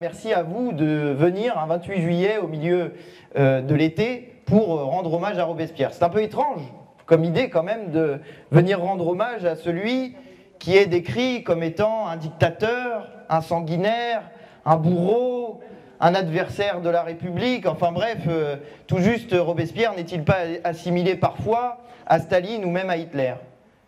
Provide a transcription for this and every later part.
Merci à vous de venir un 28 juillet au milieu de l'été pour rendre hommage à Robespierre. C'est un peu étrange comme idée quand même de venir rendre hommage à celui qui est décrit comme étant un dictateur, un sanguinaire, un bourreau, un adversaire de la République. Enfin bref, tout juste Robespierre n'est-il pas assimilé parfois à Staline ou même à Hitler?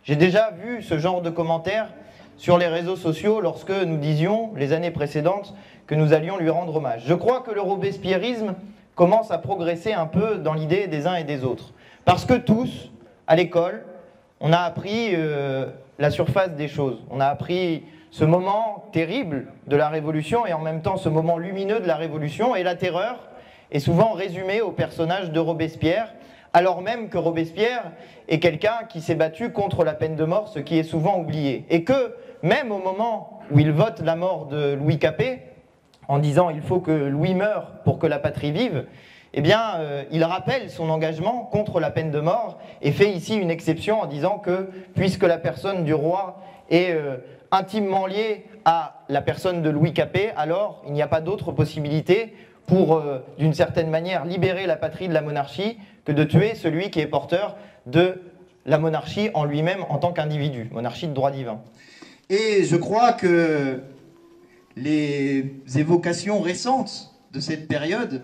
J'ai déjà vu ce genre de commentaires sur les réseaux sociaux lorsque nous disions, les années précédentes, que nous allions lui rendre hommage. Je crois que le robespierrisme commence à progresser un peu dans l'idée des uns et des autres. Parce que tous, à l'école, on a appris la surface des choses. On a appris ce moment terrible de la Révolution et en même temps ce moment lumineux de la Révolution. Et la terreur est souvent résumée au personnage de Robespierre, alors même que Robespierre est quelqu'un qui s'est battu contre la peine de mort, ce qui est souvent oublié. Et que, même au moment où il vote la mort de Louis Capet, en disant « il faut que Louis meure pour que la patrie vive », eh bien, il rappelle son engagement contre la peine de mort et fait ici une exception en disant que, puisque la personne du roi est intimement liée à la personne de Louis Capet, alors il n'y a pas d'autre possibilité pour, d'une certaine manière, libérer la patrie de la monarchie que de tuer celui qui est porteur de la monarchie en lui-même en tant qu'individu, monarchie de droit divin. Et je crois que les évocations récentes de cette période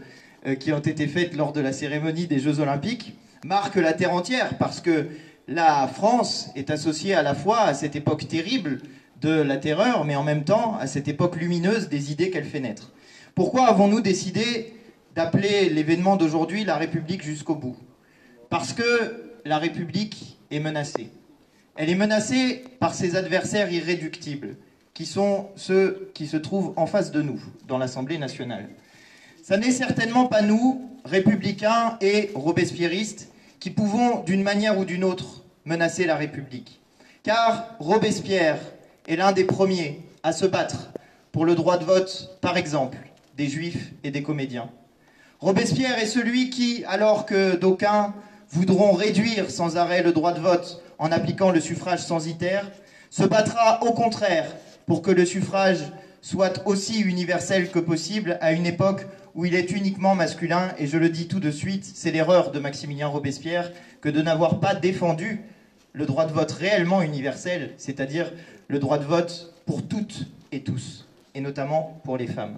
qui ont été faites lors de la cérémonie des Jeux Olympiques marquent la terre entière parce que la France est associée à la fois à cette époque terrible de la terreur mais en même temps à cette époque lumineuse des idées qu'elle fait naître. Pourquoi avons-nous décidé d'appeler l'événement d'aujourd'hui la République jusqu'au bout? Parce que la République est menacée. Elle est menacée par ses adversaires irréductibles, qui sont ceux qui se trouvent en face de nous, dans l'Assemblée nationale. Ça n'est certainement pas nous, républicains et robespierristes, qui pouvons, d'une manière ou d'une autre, menacer la République. Car Robespierre est l'un des premiers à se battre pour le droit de vote, par exemple, des juifs et des comédiens. Robespierre est celui qui, alors que d'aucuns voudront réduire sans arrêt le droit de vote en appliquant le suffrage censitaire, se battra au contraire pour que le suffrage soit aussi universel que possible à une époque où il est uniquement masculin. Et je le dis tout de suite, c'est l'erreur de Maximilien Robespierre que de n'avoir pas défendu le droit de vote réellement universel, c'est-à-dire le droit de vote pour toutes et tous, et notamment pour les femmes.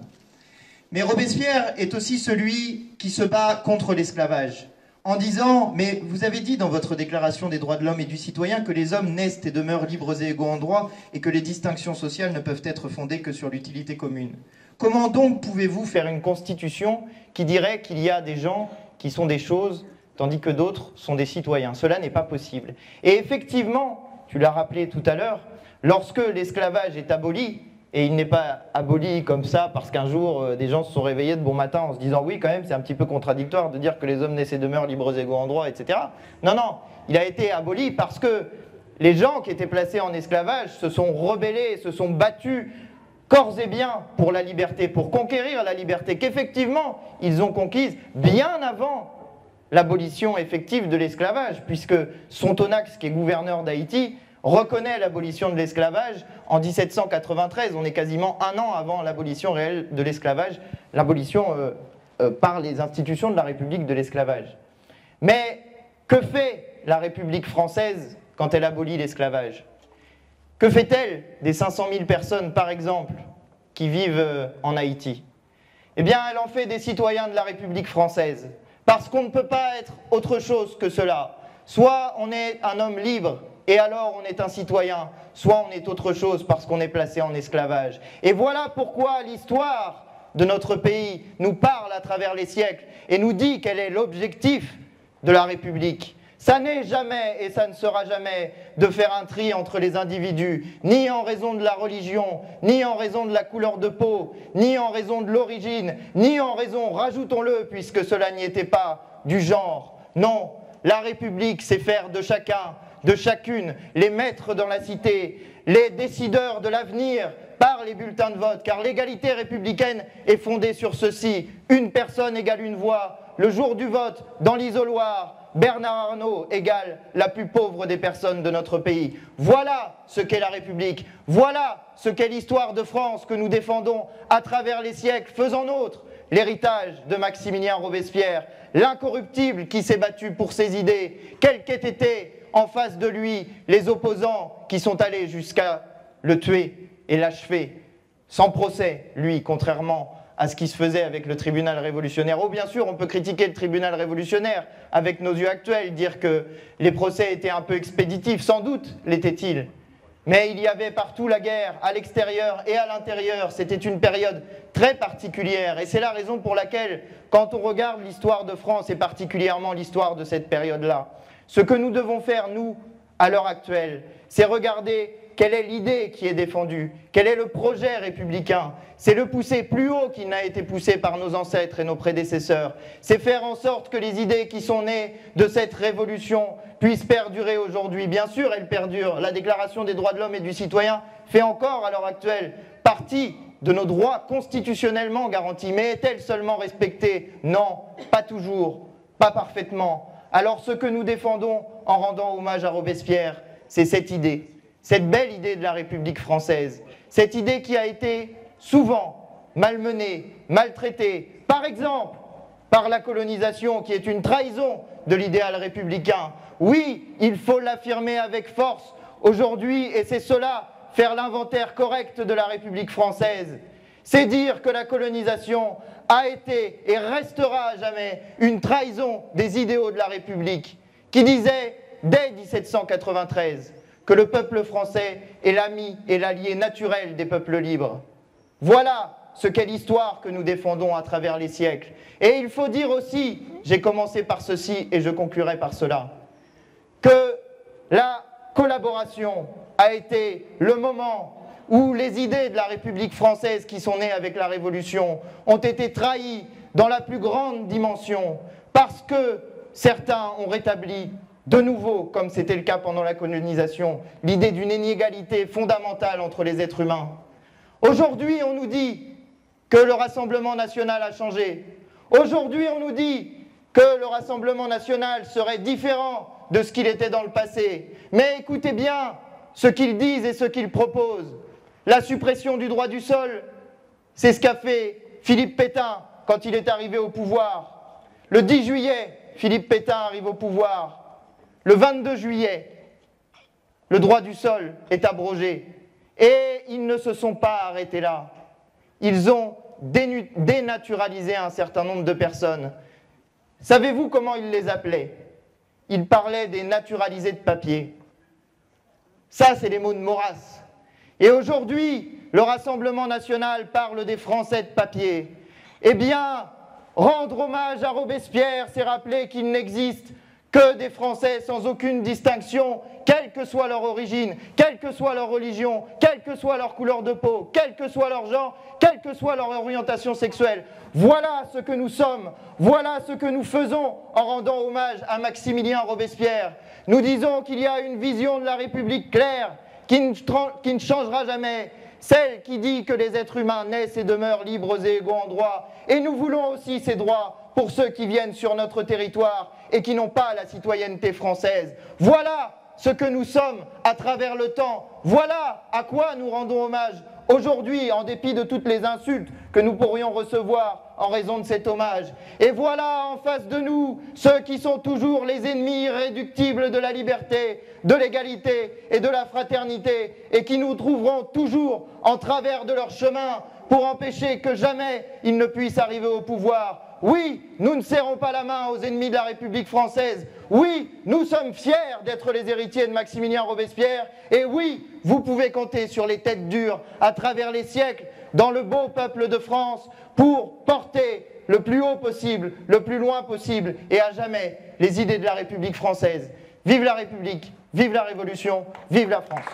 Mais Robespierre est aussi celui qui se bat contre l'esclavage, en disant « mais vous avez dit dans votre déclaration des droits de l'homme et du citoyen que les hommes naissent et demeurent libres et égaux en droit et que les distinctions sociales ne peuvent être fondées que sur l'utilité commune. Comment donc pouvez-vous faire une constitution qui dirait qu'il y a des gens qui sont des choses tandis que d'autres sont des citoyens? Cela n'est pas possible. » Et effectivement, tu l'as rappelé tout à l'heure, lorsque l'esclavage est aboli, et il n'est pas aboli comme ça parce qu'un jour des gens se sont réveillés de bon matin en se disant oui quand même c'est un petit peu contradictoire de dire que les hommes naissent et demeurent libres et égaux en droit, etc. Non, non, il a été aboli parce que les gens qui étaient placés en esclavage se sont rebellés, se sont battus corps et biens pour la liberté, pour conquérir la liberté qu'effectivement ils ont conquise bien avant l'abolition effective de l'esclavage, puisque Sontonax, qui est gouverneur d'Haïti, reconnaît l'abolition de l'esclavage en 1793. On est quasiment un an avant l'abolition réelle de l'esclavage, l'abolition par les institutions de la République de l'esclavage. Mais que fait la République française quand elle abolit l'esclavage? Que fait-elle des 500 000 personnes, par exemple, qui vivent en Haïti? Eh bien, elle en fait des citoyens de la République française, parce qu'on ne peut pas être autre chose que cela. Soit on est un homme libre, et alors on est un citoyen, soit on est autre chose parce qu'on est placé en esclavage. Et voilà pourquoi l'histoire de notre pays nous parle à travers les siècles et nous dit quel est l'objectif de la République. Ça n'est jamais et ça ne sera jamais de faire un tri entre les individus, ni en raison de la religion, ni en raison de la couleur de peau, ni en raison de l'origine, ni en raison, rajoutons-le puisque cela n'y était pas, du genre. Non, la République c'est faire de chacun, de chacune, les maîtres dans la cité, les décideurs de l'avenir par les bulletins de vote, car l'égalité républicaine est fondée sur ceci, une personne égale une voix, le jour du vote, dans l'isoloir, Bernard Arnault égale la plus pauvre des personnes de notre pays. Voilà ce qu'est la République. Voilà ce qu'est l'histoire de France que nous défendons à travers les siècles, faisant nôtre l'héritage de Maximilien Robespierre, l'incorruptible qui s'est battu pour ses idées, quels qu'aient été en face de lui les opposants qui sont allés jusqu'à le tuer et l'achever, sans procès, lui, contrairement à ce qui se faisait avec le tribunal révolutionnaire. Oh, bien sûr, on peut critiquer le tribunal révolutionnaire avec nos yeux actuels, dire que les procès étaient un peu expéditifs, sans doute l'étaient-ils. Mais il y avait partout la guerre, à l'extérieur et à l'intérieur. C'était une période très particulière. Et c'est la raison pour laquelle, quand on regarde l'histoire de France, et particulièrement l'histoire de cette période-là, ce que nous devons faire, nous, à l'heure actuelle, c'est regarder quelle est l'idée qui est défendue, quel est le projet républicain. C'est le pousser plus haut qu'il n'a été poussé par nos ancêtres et nos prédécesseurs. C'est faire en sorte que les idées qui sont nées de cette révolution puissent perdurer aujourd'hui. Bien sûr, elles perdurent. La Déclaration des droits de l'homme et du citoyen fait encore, à l'heure actuelle, partie de nos droits constitutionnellement garantis. Mais est-elle seulement respectée? Non, pas toujours, pas parfaitement. Alors ce que nous défendons en rendant hommage à Robespierre, c'est cette idée. Cette belle idée de la République française, cette idée qui a été souvent malmenée, maltraitée, par exemple par la colonisation qui est une trahison de l'idéal républicain. Oui, il faut l'affirmer avec force aujourd'hui et c'est cela, faire l'inventaire correct de la République française. C'est dire que la colonisation a été et restera à jamais une trahison des idéaux de la République qui disait dès 1793 que le peuple français est l'ami et l'allié naturel des peuples libres. Voilà ce qu'est l'histoire que nous défendons à travers les siècles. Et il faut dire aussi, j'ai commencé par ceci et je conclurai par cela, que la collaboration a été le moment où les idées de la République française qui sont nées avec la Révolution ont été trahies dans la plus grande dimension parce que certains ont rétabli de nouveau, comme c'était le cas pendant la colonisation, l'idée d'une inégalité fondamentale entre les êtres humains. Aujourd'hui, on nous dit que le Rassemblement national a changé. Aujourd'hui, on nous dit que le Rassemblement national serait différent de ce qu'il était dans le passé. Mais écoutez bien ce qu'ils disent et ce qu'ils proposent. La suppression du droit du sol, c'est ce qu'a fait Philippe Pétain quand il est arrivé au pouvoir. Le 10 juillet, Philippe Pétain arrive au pouvoir. Le 22 juillet, le droit du sol est abrogé. Et ils ne se sont pas arrêtés là. Ils ont dénaturalisé un certain nombre de personnes. Savez-vous comment ils les appelaient? Ils parlaient des naturalisés de papier. Ça, c'est les mots de Maurras. Et aujourd'hui, le Rassemblement national parle des Français de papier. Eh bien, rendre hommage à Robespierre, c'est rappeler qu'il n'existe que des Français sans aucune distinction, quelle que soit leur origine, quelle que soit leur religion, quelle que soit leur couleur de peau, quel que soit leur genre, quelle que soit leur orientation sexuelle. Voilà ce que nous sommes, voilà ce que nous faisons en rendant hommage à Maximilien Robespierre. Nous disons qu'il y a une vision de la République claire, qui ne changera jamais, celle qui dit que les êtres humains naissent et demeurent libres et égaux en droit. Et nous voulons aussi ces droits pour ceux qui viennent sur notre territoire et qui n'ont pas la citoyenneté française. Voilà ce que nous sommes à travers le temps. Voilà à quoi nous rendons hommage aujourd'hui, en dépit de toutes les insultes que nous pourrions recevoir en raison de cet hommage. Et voilà en face de nous ceux qui sont toujours les ennemis irréductibles de la liberté, de l'égalité et de la fraternité, et qui nous trouveront toujours en travers de leur chemin pour empêcher que jamais ils ne puissent arriver au pouvoir. Oui, nous ne serrons pas la main aux ennemis de la République française. Oui, nous sommes fiers d'être les héritiers de Maximilien Robespierre. Et oui, vous pouvez compter sur les têtes dures à travers les siècles dans le beau peuple de France pour porter le plus haut possible, le plus loin possible et à jamais les idées de la République française. Vive la République, vive la Révolution, vive la France.